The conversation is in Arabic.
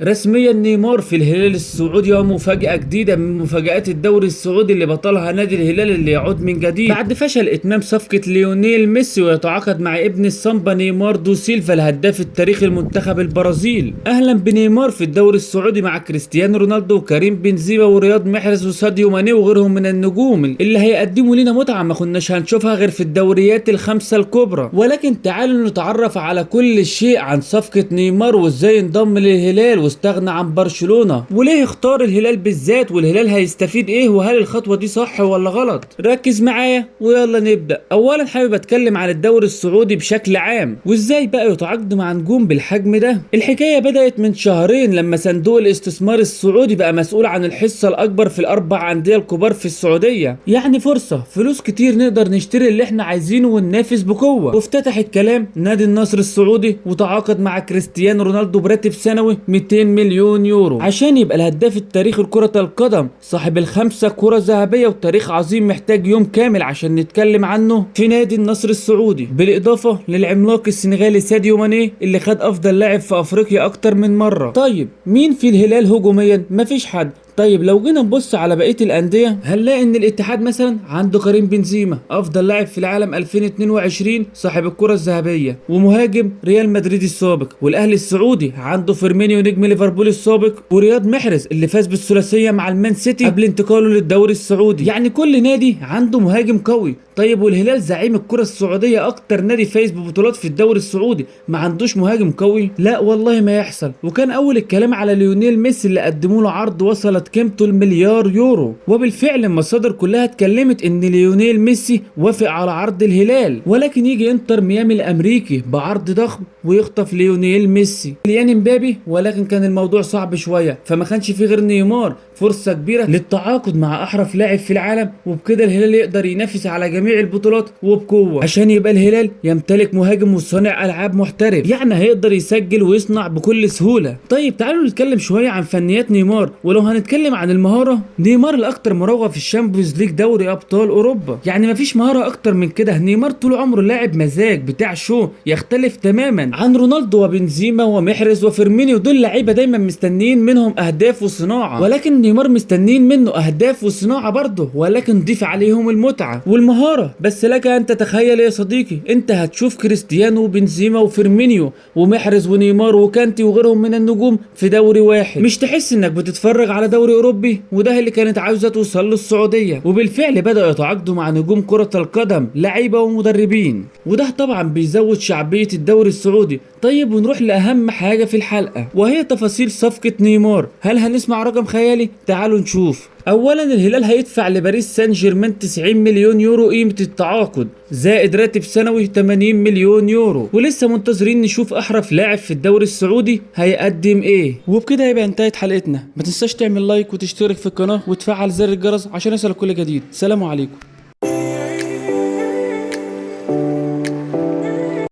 رسميا نيمار في الهلال السعودي، ومفاجأة جديدة من مفاجآت الدوري السعودي اللي بطلها نادي الهلال اللي يعود من جديد بعد فشل اتمام صفقة ليونيل ميسي ويتعاقد مع ابن السامبا نيمار دو سيلفا الهداف التاريخي لمنتخب البرازيل. اهلا بنيمار في الدوري السعودي مع كريستيانو رونالدو وكريم بنزيما ورياض محرز وساديو ماني وغيرهم من النجوم اللي هيقدموا لنا متعة ما كناش هنشوفها غير في الدوريات الخمسة الكبرى. ولكن تعالوا نتعرف على كل شيء عن صفقة نيمار وازاي انضم للهلال واستغنى عن برشلونة، وليه اختار الهلال بالذات، والهلال هيستفيد ايه، وهل الخطوة دي صح ولا غلط. ركز معايا ويلا نبدأ. اولا حابب اتكلم عن الدوري السعودي بشكل عام وازاي بقى يتعاقدوا مع نجوم بالحجم ده. الحكاية بدأت من شهرين لما صندوق الاستثمار السعودي بقى مسؤول عن الحصة الاكبر في الاربع اندية الكبار في السعودية، يعني فرصة فلوس كتير نقدر نشتري اللي احنا عايزينه وننافس بقوة. وافتتح الكلام نادي النصر السعودي وتعاقد مع كريستيانو رونالدو براتب سنوي 200 مليون يورو عشان يبقى الهداف التاريخي لكرة القدم، صاحب الخمسة كرة ذهبية وتاريخ عظيم محتاج يوم كامل عشان نتكلم عنه في نادي النصر السعودي. بالاضافة للعملاق السنغالي ساديو ماني اللي خد افضل لاعب في افريقيا اكتر من مرة. طيب مين في الهلال هجوميا؟ مفيش حد. طيب لو جينا نبص على بقيه الانديه هنلاقي ان الاتحاد مثلا عنده كريم بنزيما افضل لاعب في العالم 2022 صاحب الكره الذهبيه ومهاجم ريال مدريد السابق، والاهلي السعودي عنده فيرمينيو نجم ليفربول السابق ورياض محرز اللي فاز بالثلاثيه مع المان سيتي قبل انتقاله للدوري السعودي. يعني كل نادي عنده مهاجم قوي. طيب والهلال زعيم الكره السعوديه اكتر نادي فايز ببطولات في الدوري السعودي ما عندوش مهاجم قوي؟ لا والله ما يحصل. وكان اول الكلام على ليونيل ميسي اللي قدموا له عرض وصلت قيمته المليار يورو، وبالفعل المصادر كلها اتكلمت ان ليونيل ميسي وافق على عرض الهلال، ولكن يجي انتر ميامي الامريكي بعرض ضخم ويخطف ليونيل ميسي كيليان امبابي، ولكن كان الموضوع صعب شويه فما كانش في غير نيمار فرصه كبيره للتعاقد مع احرف لاعب في العالم، وبكده الهلال يقدر ينافس على جميع البطولات وبقوه عشان يبقى الهلال يمتلك مهاجم وصانع العاب محترف، يعني هيقدر يسجل ويصنع بكل سهوله. طيب تعالوا نتكلم شويه عن فنيات نيمار. ولو هنتكلم عن المهاره، نيمار الاكثر مراوغه في الشامبيونز ليج دوري ابطال اوروبا، يعني مفيش مهاره اكتر من كده. نيمار طول عمره لاعب مزاج بتاع شو، يختلف تماما عن رونالدو وبنزيما ومحرز وفيرمينيو. دول لعيبه دايما مستنيين منهم اهداف وصناعه، ولكن نيمار مستنيين منه اهداف وصناعه برضه، ولكن ضيف عليهم المتعه والمهاره. بس لك ان تتخيل يا صديقي، انت هتشوف كريستيانو وبنزيما وفيرمينيو ومحرز ونيمار وكانتي وغيرهم من النجوم في دوري واحد، مش تحس انك بتتفرج على دوري اوروبي؟ وده اللي كانت عاوزه توصل له السعوديه. وبالفعل بداوا يتعاقدوا مع نجوم كره القدم لعيبه ومدربين، وده طبعا بيزود شعبيه الدوري السعودي. طيب ونروح لاهم حاجه في الحلقه وهي تفاصيل صفقه نيمار. هل هنسمع رقم خيالي؟ تعالوا نشوف. اولا الهلال هيدفع لباريس سان جيرمان 90 مليون يورو قيمه التعاقد زائد راتب سنوي 80 مليون يورو، ولسه منتظرين نشوف احرف لاعب في الدوري السعودي هيقدم ايه. وبكده يبقى انتهت حلقتنا. ما تنساش تعمل لايك وتشترك في القناه وتفعل زر الجرس عشان يصلك كل جديد. سلام عليكم.